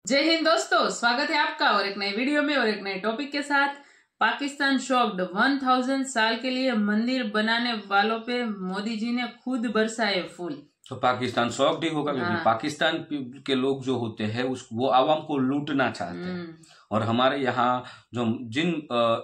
जय हिंद दोस्तों, स्वागत है आपका और एक नए वीडियो में और एक नए टॉपिक के साथ। पाकिस्तान शॉक्ड, 1000 साल के लिए मंदिर बनाने वालों पे मोदी जी ने खुद बरसाए फूल। तो पाकिस्तान शॉक्ड ही होगा क्योंकि पाकिस्तान के लोग जो होते हैं वो आवाम को लूटना चाहते हैं। और हमारे यहाँ जो जिन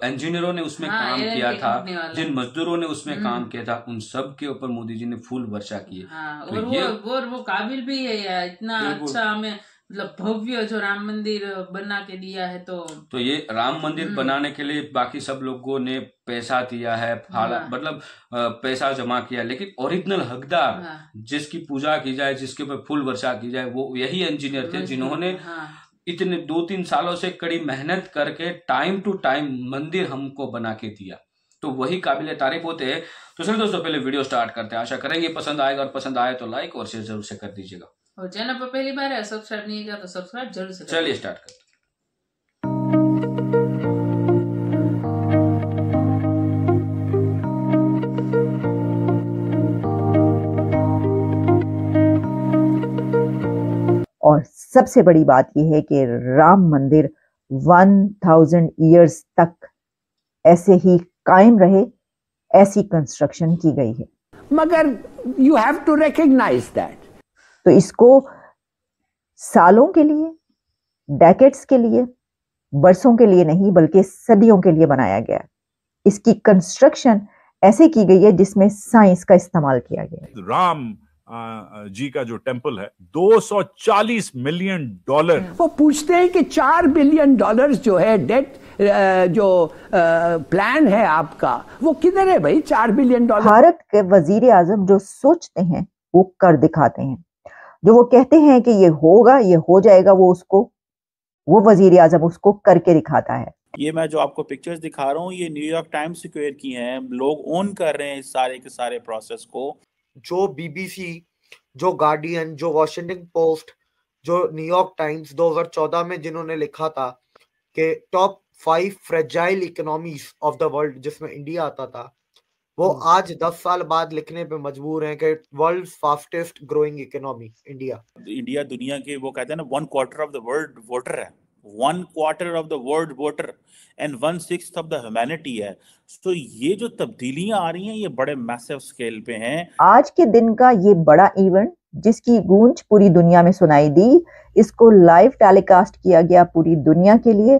इंजीनियरों ने उसमें काम किया था, जिन मजदूरों ने उसमें काम किया था, उन सब के ऊपर मोदी जी ने फूल वर्षा किए। और वो काबिल भी है यार, इतना अच्छा हमें मतलब भव्य जो राम मंदिर बना के दिया है। तो ये राम मंदिर बनाने के लिए बाकी सब लोगों ने पैसा दिया है, मतलब पैसा जमा किया, लेकिन ओरिजिनल हकदार जिसकी पूजा की जाए, जिसके ऊपर फूल वर्षा की जाए, वो यही इंजीनियर थे जिन्होंने इतने 2-3 सालों से कड़ी मेहनत करके टाइम टू टाइम मंदिर हमको बना के दिया। तो वही काबिल तारीफ होते हैं। तो चलिए दोस्तों, पहले वीडियो स्टार्ट करते हैं। आशा करेंगे पसंद आएगा, और पसंद आए तो लाइक और शेयर जरूर से कर दीजिएगा। और चैनल पर पहली बार है, सब्सक्राइब नहीं किया तो सब्सक्राइब जरूर से। चलिए स्टार्ट करते हैं। और सबसे बड़ी बात यह है कि राम मंदिर 1000 ईयर्स तक ऐसे ही कायम रहे, ऐसी कंस्ट्रक्शन की गई है। मगर you have to recognise that. तो इसको सालों के लिए, डेकेड्स के लिए, बरसों के लिए नहीं बल्कि सदियों के लिए बनाया गया। इसकी कंस्ट्रक्शन ऐसे की गई है जिसमें साइंस का इस्तेमाल किया गया है। राम जी का जो टेम्पल है, $240 मिलियन। वो पूछते हैं कि $4 बिलियन जो है डेट जो प्लान है आपका, वो किधर है भाई? $4 बिलियन। भारत के वजीर आजम जो सोचते हैं वो कर दिखाते हैं। जो वो कहते हैं कि ये होगा, ये हो जाएगा, वो वजीर आजम उसको करके दिखाता है। ये मैं जो आपको पिक्चर्स दिखा रहा हूँ, ये न्यूयॉर्क टाइम्स स्क्वायर की हैं। लोग ओन कर रहे हैं इस सारे के सारे प्रोसेस को। जो बीबीसी, जो गार्डियन, जो वॉशिंगटन पोस्ट, जो न्यूयॉर्क टाइम्स 2014 में जिन्होंने लिखा था कि top 5 fragile economies of the world, जिसमें इंडिया आता था, वो आज 10 साल बाद लिखने पे मजबूर हैं कि world fastest growing economy India दुनिया के, वो कहते हैं ना, 1/4 ऑफ द वर्ल्ड वोटर है, 1/4 of the world voter and 1/6 of the humanity है। तो ये जो तब्दीलियां आ रही हैं, ये बड़े मैसिव स्केल पे हैं। आज के दिन का ये बड़ा इवेंट जिसकी गूंज पूरी दुनिया में सुनाई दी, इसको लाइव टेलीकास्ट किया गया पूरी दुनिया के लिए।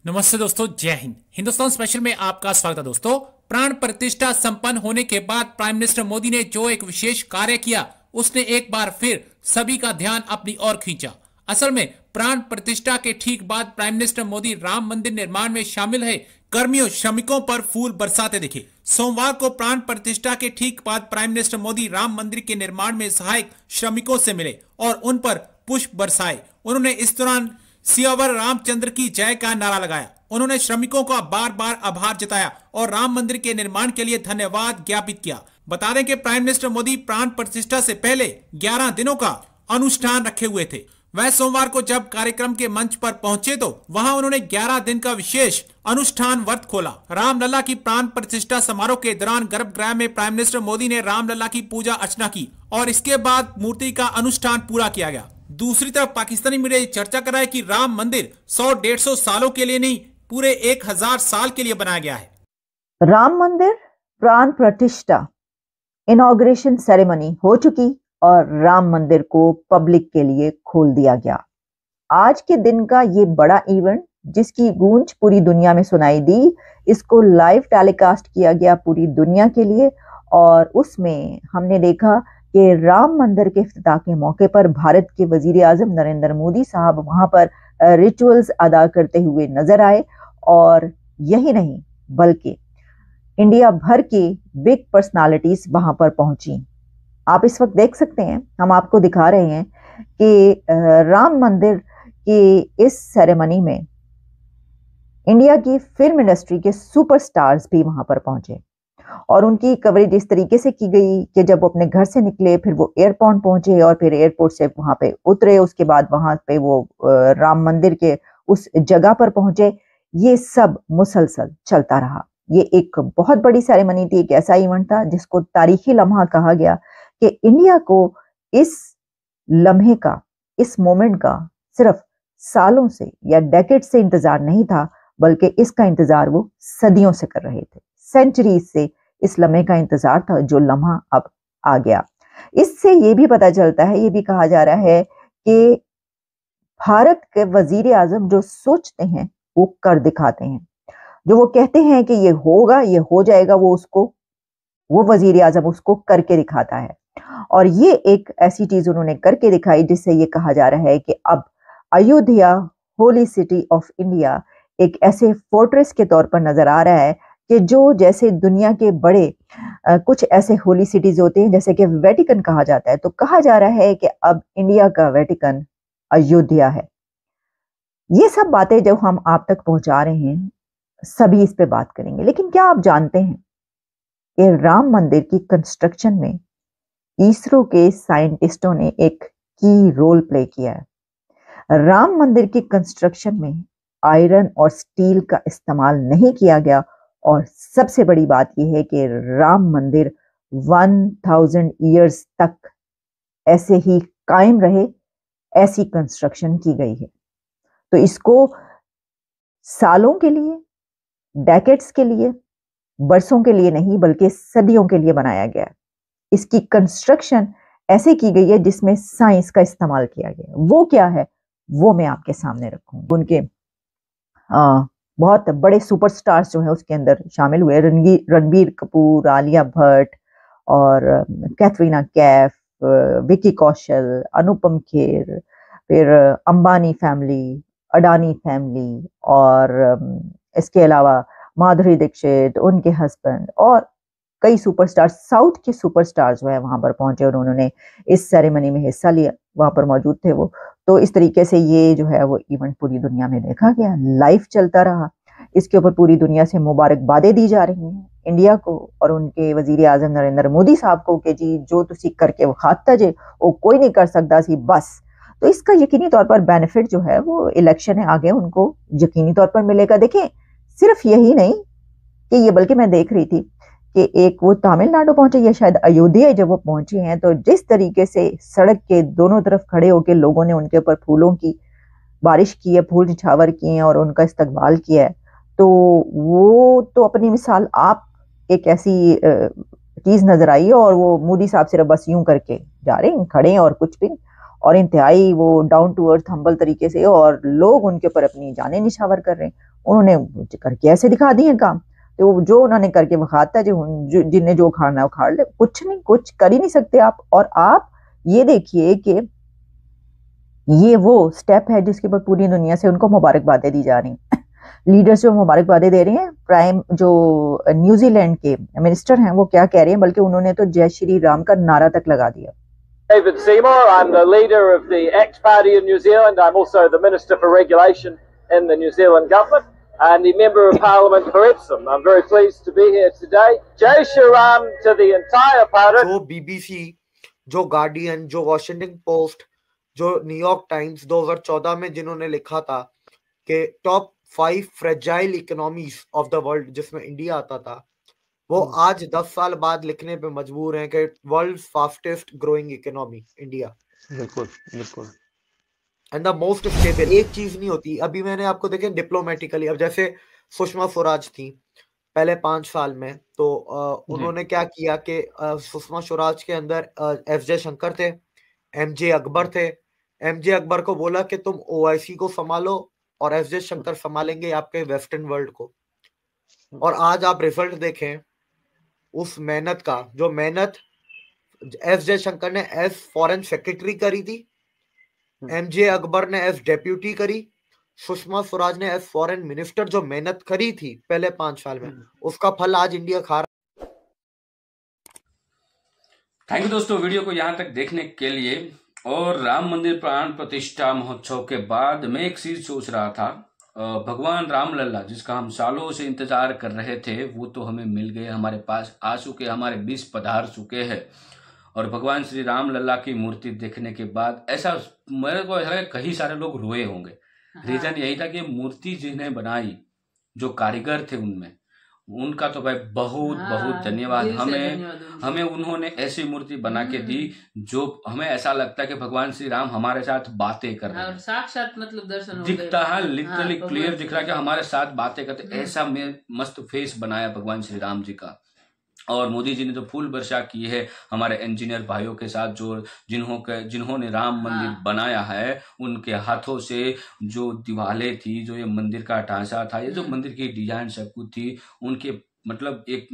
नमस्ते दोस्तों, जय हिंद। हिंदुस्तान स्पेशल में आपका स्वागत है दोस्तों। प्राण प्रतिष्ठा संपन्न होने के बाद प्राइम मिनिस्टर मोदी ने जो एक विशेष कार्य किया, उसने एक बार फिर सभी का ध्यान अपनी ओर खींचा। असल में प्राण प्रतिष्ठा के ठीक बाद प्राइम मिनिस्टर मोदी राम मंदिर निर्माण में शामिल है कर्मियों, श्रमिकों पर फूल बरसाते दिखे। सोमवार को प्राण प्रतिष्ठा के ठीक बाद प्राइम मिनिस्टर मोदी राम मंदिर के निर्माण में सहायक श्रमिकों से मिले और उन पर पुष्प बरसाए। उन्होंने इस दौरान सियावर रामचंद्र की जय का नारा लगाया। उन्होंने श्रमिकों का बार बार आभार जताया और राम मंदिर के निर्माण के लिए धन्यवाद ज्ञापित किया। बता दें कि प्राइम मिनिस्टर मोदी प्राण प्रतिष्ठा से पहले 11 दिनों का अनुष्ठान रखे हुए थे। वह सोमवार को जब कार्यक्रम के मंच पर पहुंचे तो वहां उन्होंने 11 दिन का विशेष अनुष्ठान व्रत खोला। रामलला की प्राण प्रतिष्ठा समारोह के दौरान गर्भगृह में प्राइम मिनिस्टर मोदी ने रामलला की पूजा अर्चना की और इसके बाद मूर्ति का अनुष्ठान पूरा किया गया। दूसरी तरफ पाकिस्तानी मीडिया चर्चा कर रहा है कि राम मंदिर 100-150 सालों के लिए नहीं, पूरे 1000 साल के लिए बनाया गया है। राम मंदिर प्राण प्रतिष्ठा इनॉग्रेशन सेरेमनी हो चुकी और राम मंदिर को पब्लिक के लिए खोल दिया गया। आज के दिन का ये बड़ा इवेंट जिसकी गूंज पूरी दुनिया में सुनाई दी, इसको लाइव टेलीकास्ट किया गया पूरी दुनिया के लिए। और उसमें हमने देखा कि राम मंदिर के इफ्तिताह के मौके पर भारत के वजीर आजम नरेंद्र मोदी साहब वहां पर रिचुअल्स अदा करते हुए नजर आए। और यही नहीं बल्कि इंडिया भर की बिग पर्सनालिटीज वहां पर पहुंची। आप इस वक्त देख सकते हैं, हम आपको दिखा रहे हैं कि राम मंदिर की इस सेरेमनी में इंडिया की फिल्म इंडस्ट्री के सुपरस्टार्स भी वहां पर पहुंचे और उनकी कवरेज इस तरीके से की गई कि जब वो अपने घर से निकले, फिर वो एयरपोर्ट पहुंचे और फिर एयरपोर्ट से वहां पे उतरे, उसके बाद वहां पे वो राम मंदिर के उस जगह पर पहुंचे। ये सब मुसलसल चलता रहा। ये एक बहुत बड़ी सेरेमनी थी, एक ऐसा इवेंट था जिसको तारीखी लम्हा कहा गया कि इंडिया को इस लम्हे का इस मोमेंट का सिर्फ सालों से या डेकेड से इंतजार नहीं था, बल्कि इसका इंतजार वो सदियों से कर रहे थे। सेंचुरीज से इस लम्हे का इंतजार था, जो लम्हा अब आ गया। इससे ये भी पता चलता है, ये भी कहा जा रहा है कि भारत के वजीर आजम जो सोचते हैं वो कर दिखाते हैं। जो वो कहते हैं कि ये होगा, ये हो जाएगा, वो वजीर आजम उसको करके दिखाता है। और ये एक ऐसी चीज उन्होंने करके दिखाई जिससे ये कहा जा रहा है कि अब Ayodhya holy city of India एक ऐसे फोर्ट्रेस के तौर पर नजर आ रहा है कि जो जैसे दुनिया के बड़े कुछ ऐसे होली सिटीज होते हैं, जैसे कि वेटिकन कहा जाता है, तो कहा जा रहा है कि अब इंडिया का वेटिकन अयोध्या है। ये सब बातें जब हम आप तक पहुंचा रहे हैं, सभी इस पे बात करेंगे। लेकिन क्या आप जानते हैं कि राम मंदिर की कंस्ट्रक्शन में इसरो के साइंटिस्टों ने एक की रोल प्ले किया है। राम मंदिर की कंस्ट्रक्शन में आयरन और स्टील का इस्तेमाल नहीं किया गया, और सबसे बड़ी बात यह है कि राम मंदिर 1000 ईयर्स तक ऐसे ही कायम रहे, ऐसी कंस्ट्रक्शन की गई है। तो इसको सालों के लिए, डेकेड्स के लिए, बरसों के लिए नहीं बल्कि सदियों के लिए बनाया गया है। इसकी कंस्ट्रक्शन ऐसे की गई है जिसमें साइंस का इस्तेमाल किया गया। वो क्या है वो मैं आपके सामने रखूंगी। उनके बहुत बड़े सुपरस्टार्स जो है उसके अंदर शामिल हुए, रणबीर कपूर, आलिया भट्ट और कैटरीना कैफ, विकी कौशल, अनुपम खेर, फिर अंबानी फैमिली, अडानी फैमिली, और इसके अलावा माधुरी दीक्षित, उनके हस्बैंड, और कई सुपरस्टार, साउथ के सुपरस्टार जो है वहां पर पहुंचे और उन्होंने इस सेरेमनी में हिस्सा लिया, वहां पर मौजूद थे वो। तो इस तरीके से ये जो है वो इवेंट पूरी दुनिया में देखा गया, लाइव चलता रहा। इसके ऊपर पूरी दुनिया से मुबारकबादें दी जा रही हैं इंडिया को और उनके वजीर आजम नरेंद्र मोदी साहब को कि जी जो तुसी करके विखाता जे वो कोई नहीं कर सकता सी बस। तो इसका यकीनी तौर पर बेनिफिट जो है वो इलेक्शन है आगे उनको यकीनी तौर पर मिलेगा। देखें, सिर्फ यही नहीं कि ये, बल्कि मैं देख रही थी कि एक वो तमिलनाडु पहुंचे या शायद अयोध्या जब वो पहुंचे हैं, तो जिस तरीके से सड़क के दोनों तरफ खड़े होकर लोगों ने उनके ऊपर फूलों की बारिश की है, फूल निछावर किए हैं और उनका इस्तकबाल किया है, तो वो तो अपनी मिसाल आप एक ऐसी चीज नजर आई है। और वो मोदी साहब सिर्फ बस यूं करके जा रहे हैं, खड़े हैं और कुछ भी, और इंतहाई वो डाउन टू अर्थ हम्बल तरीके से, और लोग उनके ऊपर अपनी जानें निछावर कर रहे हैं। उन्होंने करके ऐसे दिखा दिए काम, तो जो उन्होंने करके दिखाता जो जिन्हें जो खाना है वो खा ले, कुछ नहीं, कुछ कर ही नहीं सकते आप। और आप ये देखिए कि ये वो स्टेप है जिसके ऊपर पूरी दुनिया से उनको मुबारकबादें दी जा रही हैं। लीडर्स जो मुबारकबादें दे रहे हैं, प्राइम जो न्यूजीलैंड के मिनिस्टर हैं वो क्या कह रहे हैं, बल्कि उन्होंने तो जय श्री राम का नारा तक लगा दिया। David Seymour, I'm the leader of the ACT Party in New Zealand. I'm also the Minister for Regulation in the New Zealand government and the Member of Parliament for Epsom. I'm very pleased to be here today. Jai Shri Ram to the entire party. जो BBC, जो guardian, जो Washington post, जो New York times 2014 में जिन्होंने लिखा था कि top 5 fragile economies of the world जिसमें इंडिया आता था, वो आज 10 साल बाद लिखने पे मजबूर हैं कि world fastest growing economy India. बिल्कुल बिल्कुल। And the most stable. एक चीज नहीं होती, अभी मैंने आपको देखे डिप्लोमेटिकली, अब जैसे सुषमा स्वराज थी पहले 5 साल में, तो उन्होंने क्या किया कि सुषमा स्वराज के अंदर एस जयशंकर थे, एमजे अकबर थे। एमजे अकबर को बोला कि तुम ओआईसी को संभालो और एस जयशंकर संभालेंगे आपके वेस्टर्न वर्ल्ड को। और आज आप रिजल्ट देखें उस मेहनत का, जो मेहनत एस जयशंकर ने एज फॉरेन सेक्रेटरी करी थी, एमजे अकबर ने एज डेप्यूटी करी, सुषमा स्वराज ने एज फॉरेन मिनिस्टर जो मेहनत करी थी पहले 5 साल में, उसका फल आज इंडिया खा रहा। थैंक यू दोस्तों वीडियो को यहाँ तक देखने के लिए। और राम मंदिर प्राण प्रतिष्ठा महोत्सव के बाद मैं एक चीज सोच रहा था, भगवान राम लल्ला जिसका हम सालों से इंतजार कर रहे थे वो तो हमें मिल गए, हमारे पास आ चुके, हमारे बीच पधार चुके हैं। और भगवान श्री राम लल्ला की मूर्ति देखने के बाद ऐसा मेरे को है कई सारे लोग रोए होंगे। रीजन यही था कि मूर्ति जिन्हें बनाई, जो कारीगर थे उनमें, उनका तो भाई बहुत बहुत धन्यवाद। हमें उन्होंने ऐसी मूर्ति बना के दी जो हमें ऐसा लगता है कि भगवान श्री राम हमारे साथ बातें कर रहे हैं, साक्षात मतलब दर्शन दिखता है, लिटरली क्लियर दिख रहा है कि हमारे साथ बातें करते। ऐसा में मस्त फेस बनाया भगवान श्री राम जी का। और मोदी जी ने जो फूल वर्षा की है हमारे इंजीनियर भाइयों के साथ, जो जिन्होंने राम मंदिर बनाया है, उनके हाथों से जो दीवारें थी, जो ये मंदिर का ढांचा था, ये जो मंदिर की डिजाइन सब कुछ थी, उनके मतलब एक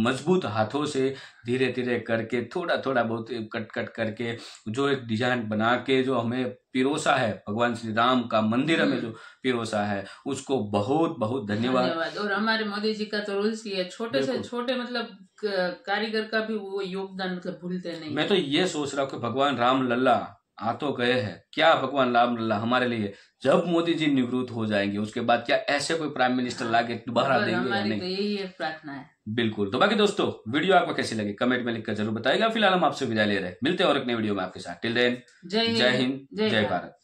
मजबूत हाथों से धीरे धीरे करके थोड़ा थोड़ा बहुत कट करके जो एक डिजाइन बना के जो हमें पिरोसा है, भगवान श्री राम का मंदिर हमें जो पिरोसा है, उसको बहुत बहुत धन्यवाद। और हमारे मोदी जी का तो रूल्स ही है, छोटे से छोटे मतलब कारीगर का भी वो योगदान मतलब भूलते नहीं। मैं तो ये सोच रहा हूँ कि भगवान राम लल्ला आ तो गए हैं, क्या भगवान राम लल्ला हमारे लिए जब मोदी जी निवृत्त हो जाएंगे उसके बाद क्या ऐसे कोई प्राइम मिनिस्टर लाके दोबारा देंगे या नहीं? तो यही एक प्रार्थना है। बिल्कुल। तो बाकी दोस्तों वीडियो आपको कैसी लगी कमेंट में लिखकर जरूर बताइएगा। फिलहाल हम आपसे विदा ले रहे हैं, मिलते हैं और एक नई वीडियो में आपके साथ। टिल देन जय हिंद, जय भारत।